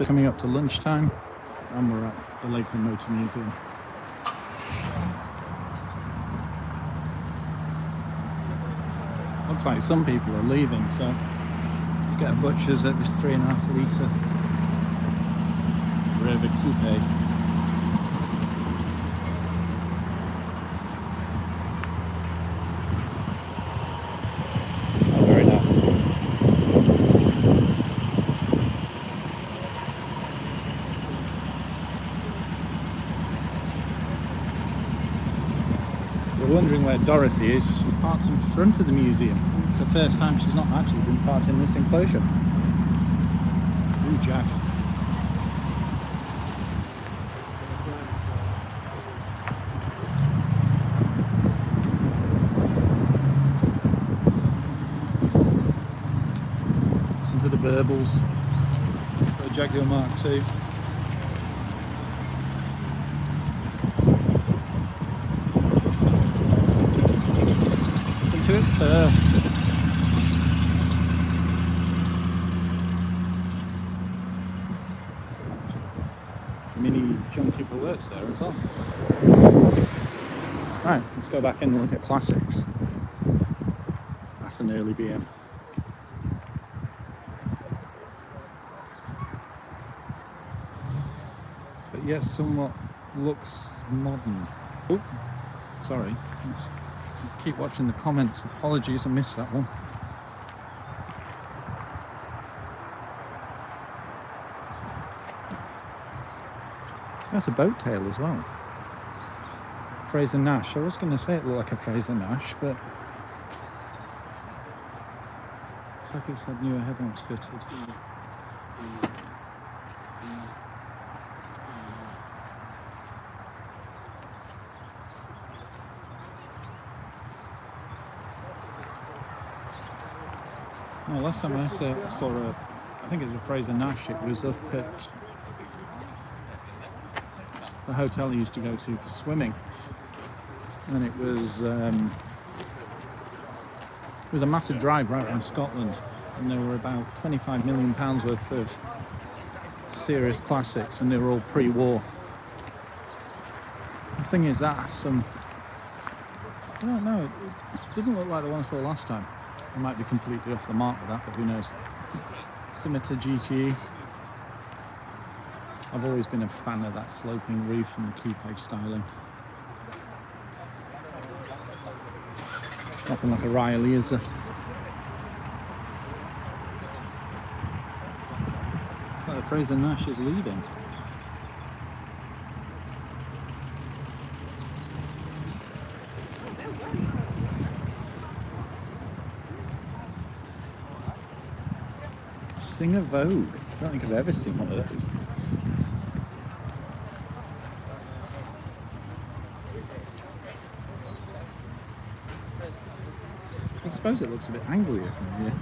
just coming up to lunchtime and we're at the Lakeland Motor Museum. Looks like some people are leaving, so let's get a butcher's at this 3.5 litre River Coupe. Oh, very nice. We're wondering where Dorothy is. She parked in front of the museum. It's the first time she's not actually been parked in this enclosure. Ooh, Jack. Listen to the burbles. So Jaguar Mark II. Listen to it purr. Mini junkie for works there as well. Right, let's go back in and look at classics. That's an early BM. But yes, somewhat looks modern. Oh, sorry. Let's keep watching the comments. Apologies, I missed that one. That's a boat tail as well. Fraser Nash. I was going to say it looked like a Fraser Nash, but it's like it's had newer headlamps fitted. No, last time I saw I think it was a Fraser Nash. It was up at the hotel I used to go to for swimming, and it was a massive drive right around Scotland, and there were about £25 million worth of serious classics, and they were all pre-war. The thing is, that's some, I don't know, it didn't look like the one I saw last time. I might be completely off the mark with that, but who knows. Scimitar GTE. I've always been a fan of that sloping roof and the coupe styling. Nothing like a Riley, is there? It's like the Fraser Nash is leading. Singer Vogue. I don't think I've ever seen one of those. I suppose it looks a bit angrier from here.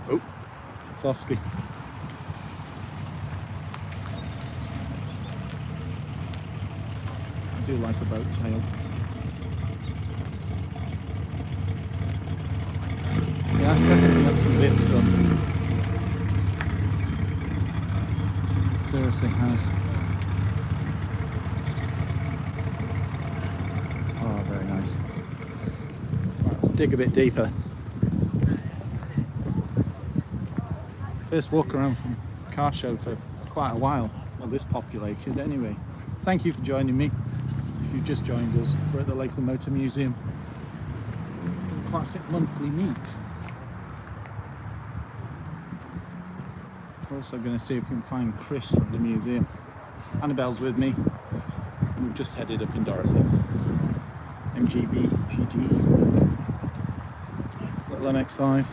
Oh, Klofsky. I do like a boat tail. Yeah, that's definitely got some bits done. Seriously has. Oh, very nice. Let's dig a bit deeper. First walk around from car show for quite a while. Well, this populated anyway. Thank you for joining me. If you've just joined us, we're at the Lakeland Motor Museum. Classic monthly meet. We're also going to see if we can find Chris from the museum. Annabelle's with me, and we've just headed up in Dorothy. MGB GT. Little MX-5.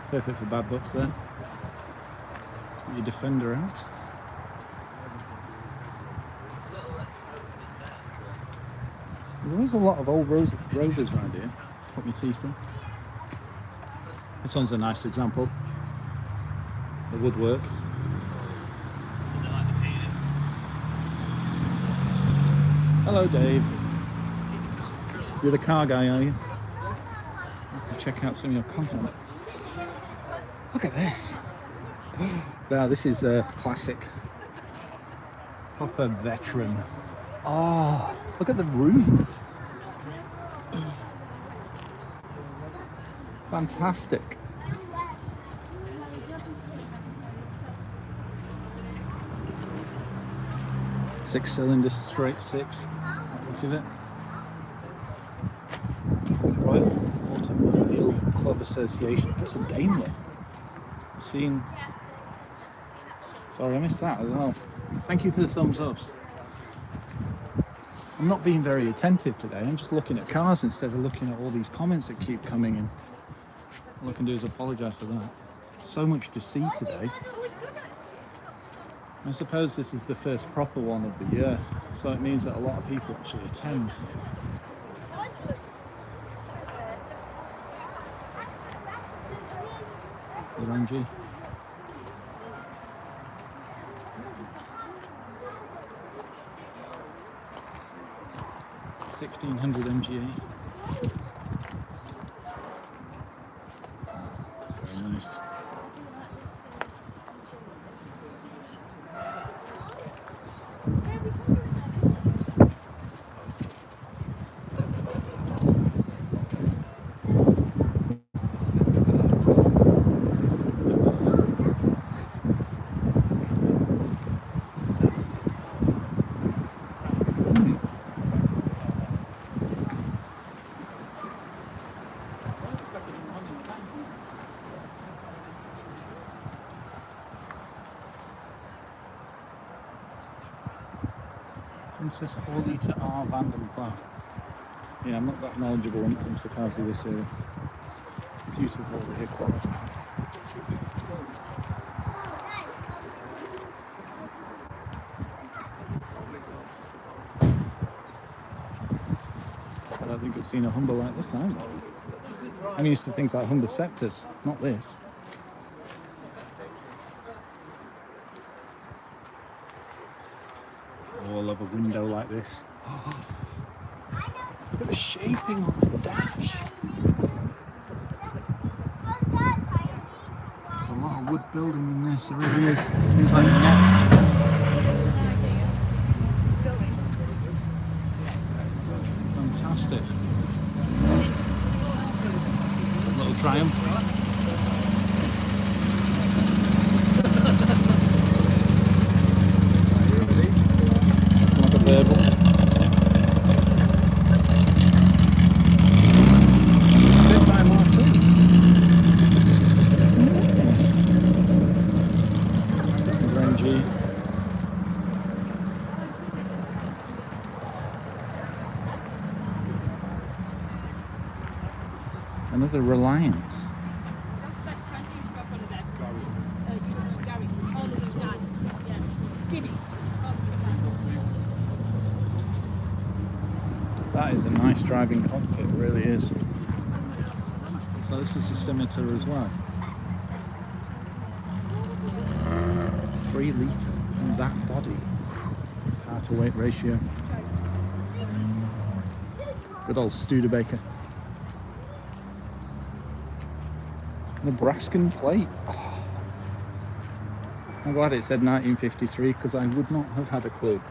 Perfect for bad books there. Get your Defender out. There's always a lot of old Rovers around here. Put my teeth in. This one's a nice example. The woodwork. Hello, Dave. You're the car guy, are you? have to check out some of your content. Look at this. Now this is a classic. Proper veteran. Oh, look at the room. Fantastic. Six-cylinder, straight six. Look at it. Royal Automobile Club Association. That's a Daimler. Seen. Sorry, I missed that as well. Thank you for the thumbs ups. I'm not being very attentive today. I'm just looking at cars instead of looking at all these comments that keep coming in. All I can do is apologise for that. So much to see today. I suppose this is the first proper one of the year, so it means that a lot of people actually attend. Orangey. $1,600 MGA. Very nice. Princess 4-litre R Vandenplough. Yeah, I'm not that knowledgeable when it comes to cars of this era. Beautiful vehicle. I don't think I've seen a Humber like this either. I'm used to things like Humber Scepters, not this. Oh, I love a window like this. Oh, look at the shaping on the dash. There's a lot of wood building in this, there really is. Seems like net. Fantastic. Little Triumph. Another Reliance. That is a nice driving cockpit, it really is. So this is a scimitar as well. 3 litre and that body. Power to weight ratio. Good old Studebaker. Nebraskan plate. Oh. I'm glad it said 1953 because I would not have had a clue.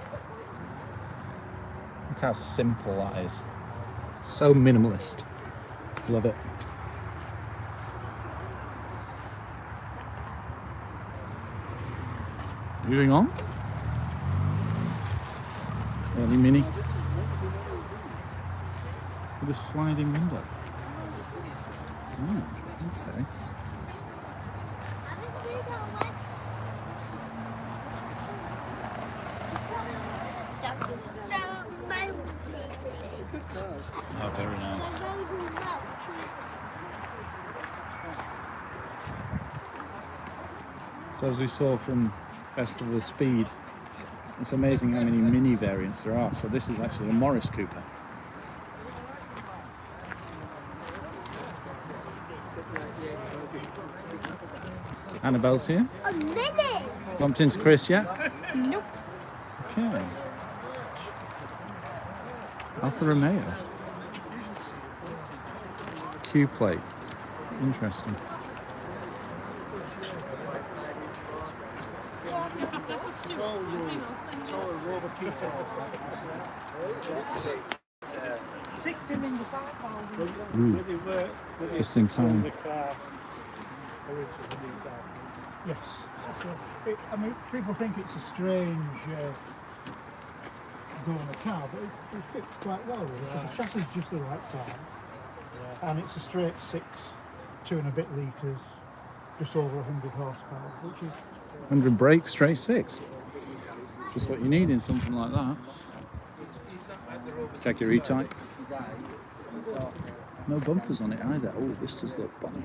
Look how simple that is. So minimalist. Love it. Moving on. Early Mini. With a sliding window. Oh, okay. Oh, very nice. So as we saw from Festival of Speed, it's amazing how many mini variants there are. So this is actually a Morris Cooper. Annabelle's here. A minute! Bumped into Chris yet? Nope. Okay. Alfa Romeo. Q plate. Interesting. Ooh. Interesting time. Yes. I mean, people think it's a strange door on a car, but it fits quite well with it, because the chassis is just the right size. And it's a straight 6, 2 and a bit litres, just over 100 horsepower, which is 100 brakes, straight 6. Just what you need in something like that. Check your E-type. No bumpers on it either. Oh, this does look bonny.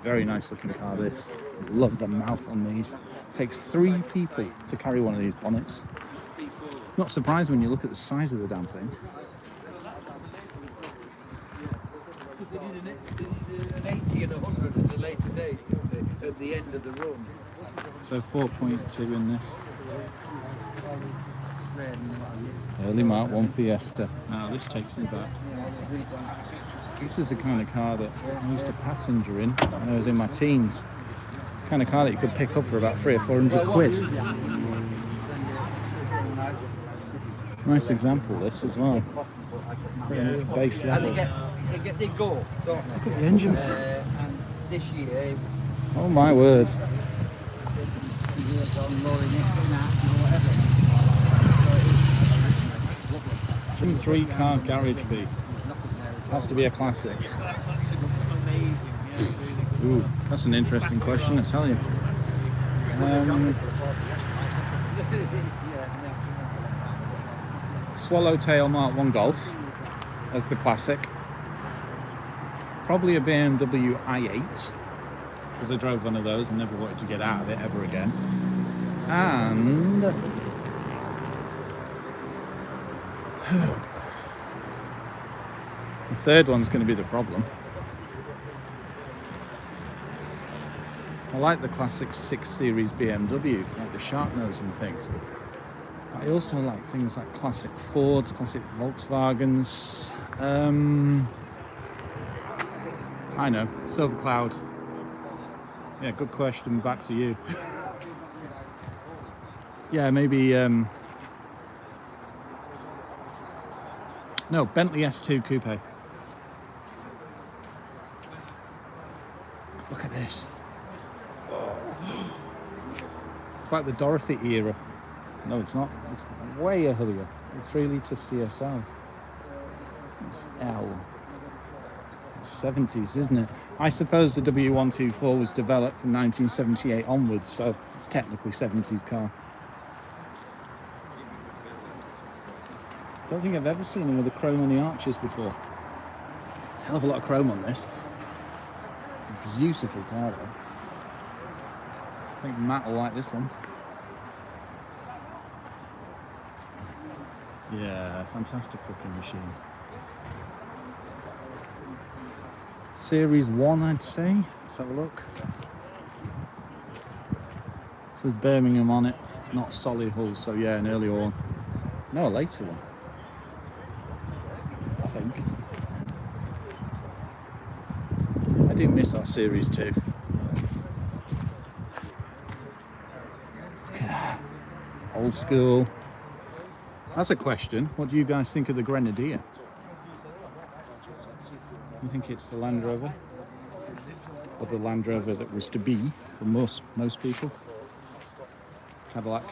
Very nice looking car, this. Love the mouth on these. Takes 3 people to carry one of these bonnets. Not surprised when you look at the size of the damn thing. They did an 80 and 100 at a later date, at the end of the run. So 4.2 in this. Early Mark 1 Fiesta. Now this takes me back. This is the kind of car that I used to passenger in when I was in my teens. The kind of car that you could pick up for about 300 or 400 quid. Nice example this as well. Pretty much base level. They go, don't they? Look at the engine. And this year, Oh my word. 3-car garage fee. Has to be a classic. Ooh, that's an interesting question, I tell you. Swallowtail Mark 1 Golf as the classic. Probably a BMW i8, because I drove one of those and never wanted to get out of it ever again. And the third one's going to be the problem. I like the classic 6 Series BMW, like the sharp nose and things. I also like things like classic Fords, classic Volkswagens. I know, Silver Cloud. Yeah, good question. Back to you. Yeah, maybe. No, Bentley S2 Coupe. Look at this. It's like the Dorothy era. No, it's not. It's way earlier. The 3-litre CSL. It's L. It's 70s, isn't it? I suppose the W124 was developed from 1978 onwards, so it's technically 70s car. Don't think I've ever seen them with the chrome on the arches before. Hell of a lot of chrome on this. Beautiful car though. I think Matt will like this one. Yeah, fantastic looking machine. Series 1, I'd say. Let's have a look. It says Birmingham on it, not Solihull, so yeah, an earlier one. No, a later one, I think. I do miss our Series 2. Old school. That's a question. What do you guys think of the Grenadier? You think it's the Land Rover? Or the Land Rover that was to be for most people? Cadillac.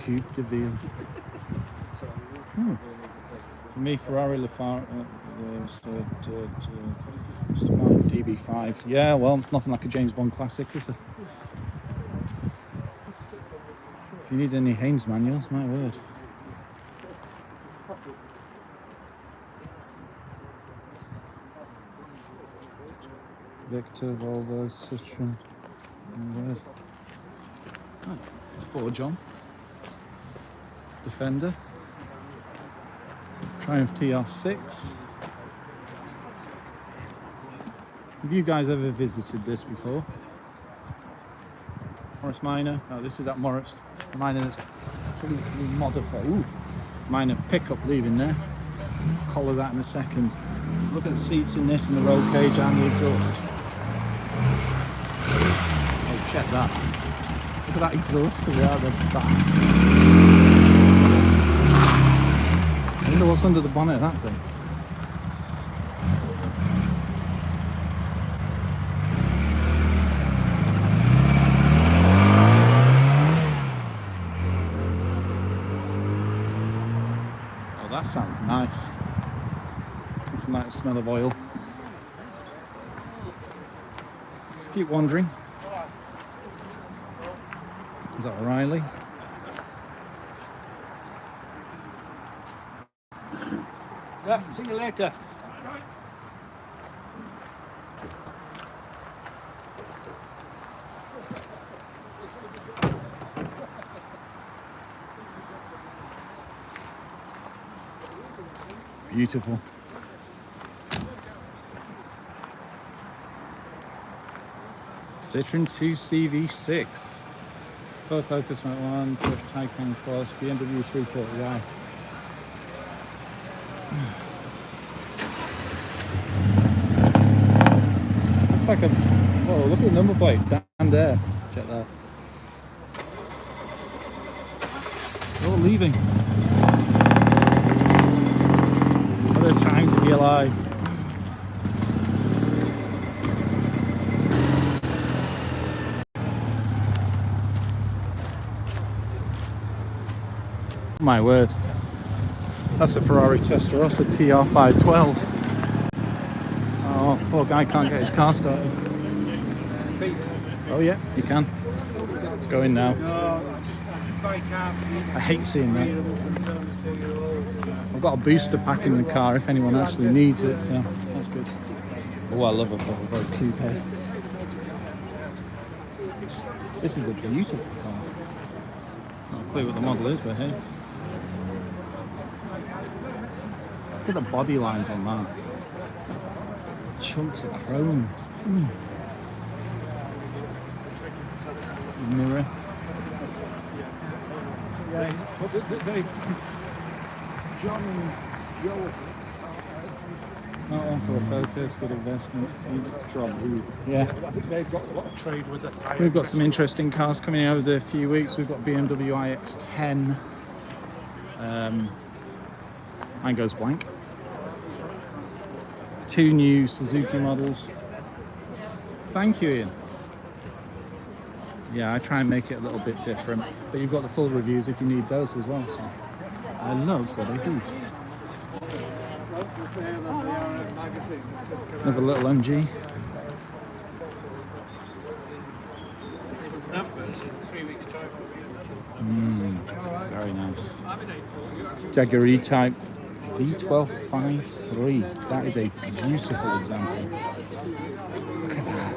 Coupe de Ville. For me, Ferrari DB5. Yeah, well, nothing like a James Bond classic, is there? If you need any Haynes manuals, my word. Victor, Volvo, Citroen. My word. Oh, it's Ford John. Defender. Triumph TR6. Have you guys ever visited this before? Morris Minor. Oh, this is at Morris Minor that's completely modified. Ooh, Minor pickup leaving there. Collar that in a second. Look at the seats in this and the roll cage and the exhaust. Oh, check that. Look at that exhaust coming out of the back. I wonder what's under the bonnet of that thing. Oh, that sounds nice. Something like the smell of oil. Just keep wandering. Is that Riley? Yeah, see you later. Beautiful. Citroen 2CV6. Ford Focus Mark 1, Porsche Taycan Cross, BMW 340i. Looks like a... Whoa, look at the number plate down there. Check that. They're all leaving. What a time to be alive. My word, that's a Ferrari Testarossa TR512. Oh, poor guy can't get his car started. Oh yeah, you can. It's going now. I hate seeing that. I've got a booster pack in the car if anyone actually needs it, so that's good. Oh, I love a Volvo coupe. This is a beautiful car. Not a clue what the model is, but hey. Look at the body lines on that. Chunks of chrome. Mirror. John and Joe. Not one for a Focus, good investment. Yeah. I think they've got a lot of trade with it. We've got some interesting cars coming out over the few weeks. We've got BMW iX10. Mine goes blank. 2 new Suzuki models. Thank you, Ian. Yeah, I try and make it a little bit different, but you've got the full reviews if you need those as well. So I love what I do. Another little MG. Very nice. Jaguar E-Type V1253. That is a beautiful example. Look at that.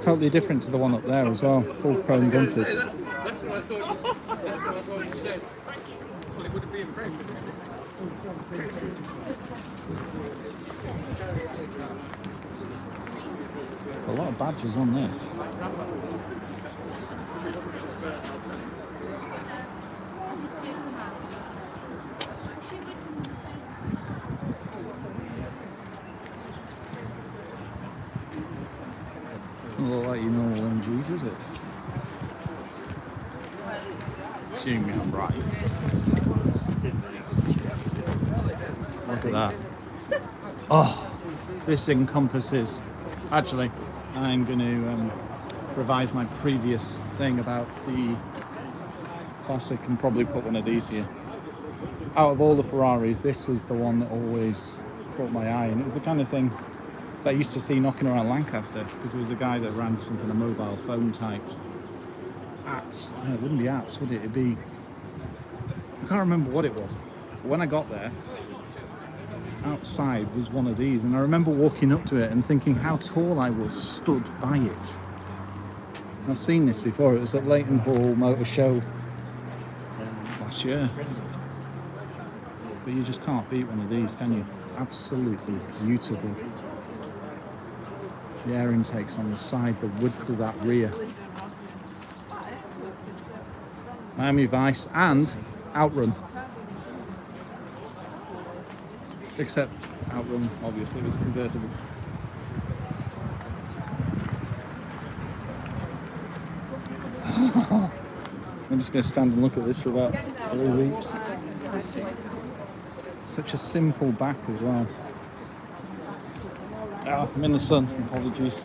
Totally different to the one up there as well. Full chrome bumpers. That's what I thought you said. Well, it would be a break. There's a lot of badges on this. Doesn't look like your normal MG, does it? Assuming I'm right. Look at that. Oh, this encompasses. Actually, I'm going to revise my previous thing about the Classic and probably put one of these here. Out of all the Ferraris, this was the one that always caught my eye, and it was the kind of thing that I used to see knocking around Lancaster, because there was a guy that ran some kind of mobile phone type apps. No, it wouldn't be apps, would it? It'd be... I can't remember what it was. But when I got there, outside was one of these, and I remember walking up to it and thinking how tall I was stood by it. I've seen this before. It was at Lakeland Hall Motor Show last year. But you just can't beat one of these, can you? Absolutely beautiful. The air intakes on the side, the width of that rear. Miami Vice and Outrun. except outrun, obviously, it was convertible. I'm just going to stand and look at this for about 3 weeks. Such a simple back as well. Ah, I'm in the sun, apologies.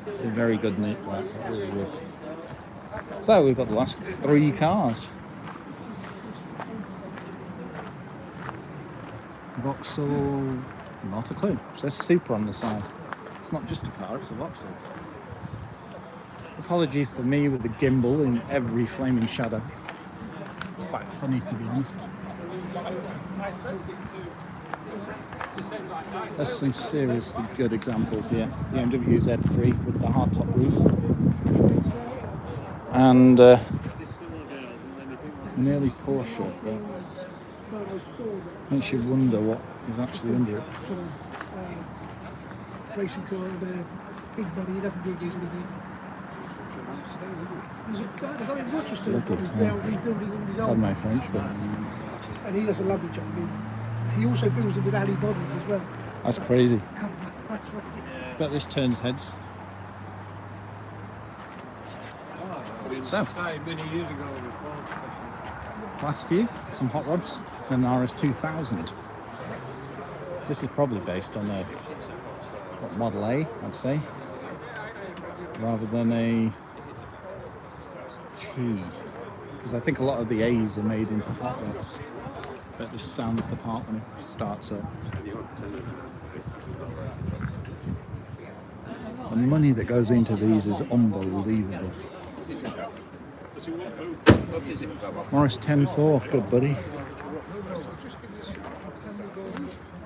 It's a very good neat black, it really is. So we've got the last 3 cars. Vauxhall, not a clue. It says Super on the side. It's not just a car, it's a Vauxhall. Apologies for me with the gimbal in every flaming shadow. It's quite funny, to be honest. There's some seriously good examples here. The BMW Z3 with the hardtop roof. And nearly Porsche, but makes you wonder what is actually under it. Racing car, big body, he doesn't do these anymore. There's a guy in Rochester who's now rebuilding all his old Pardon my ones. French, but And he does a lovely job. I mean, he also builds them with alley bodies as well. that's crazy. Oh, Bet this turns heads. So, Many years ago, last few, some hot rods, and an RS2000. This is probably based on a what, Model A, I'd say, rather than a T, because I think a lot of the A's were made into hot rods. But this sounds the part when it starts up. The money that goes into these is unbelievable. Morris 10.4, good buddy.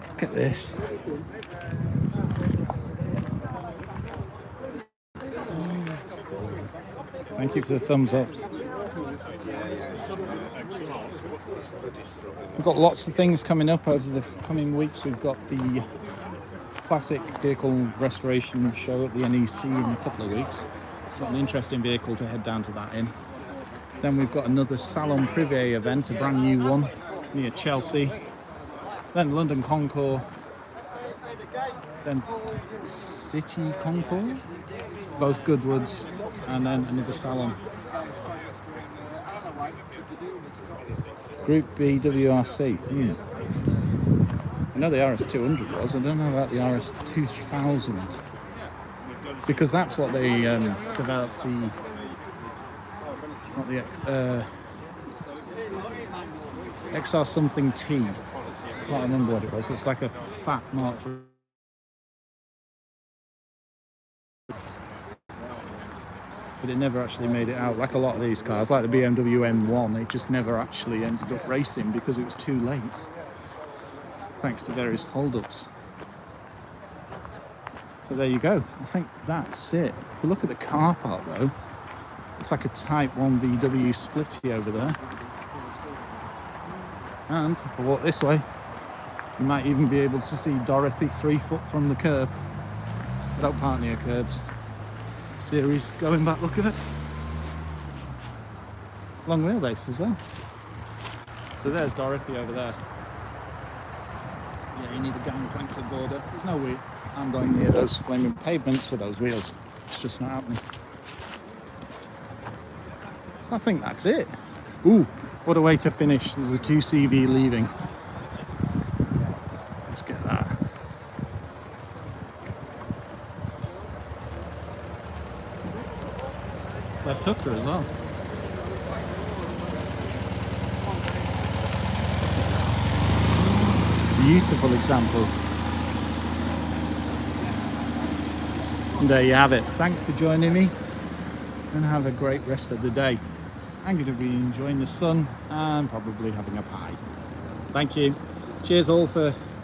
Look at this. Thank you for the thumbs up. We've got lots of things coming up over the coming weeks. We've got the classic vehicle restoration show at the NEC in a couple of weeks. Got an interesting vehicle to head down to that in. Then we've got another Salon Privé event, a brand new one near Chelsea. Then London Concours. Then City Concours, both Goodwoods, and then another salon. Group B WRC. I know the RS200 was, I don't know about the RS2000. Because that's what they developed XR something T. I can't remember what it was. It's like a fat mark for. But it never actually made it out. Like a lot of these cars, like the BMW M1, it just never actually ended up racing because it was too late, thanks to various hold-ups. So there you go. I think that's it. If you look at the car park though, it's like a Type 1 VW splitty over there. And if I walk this way, you might even be able to see Dorothy 3 foot from the curb. I don't park near curbs. Series going back, look at it. Long wheelbase as well. So there's Dorothy over there. Yeah, you need a gangplank to board her. There's no way I'm going near those flaming pavements with those wheels. It's just not happening. So I think that's it. Ooh, what a way to finish. There's a 2CV leaving. Let's get that. Left hooker as well. Beautiful example. And there you have it. Thanks for joining me and have a great rest of the day. I'm going to be enjoying the sun and probably having a pie. Thank you. Cheers all for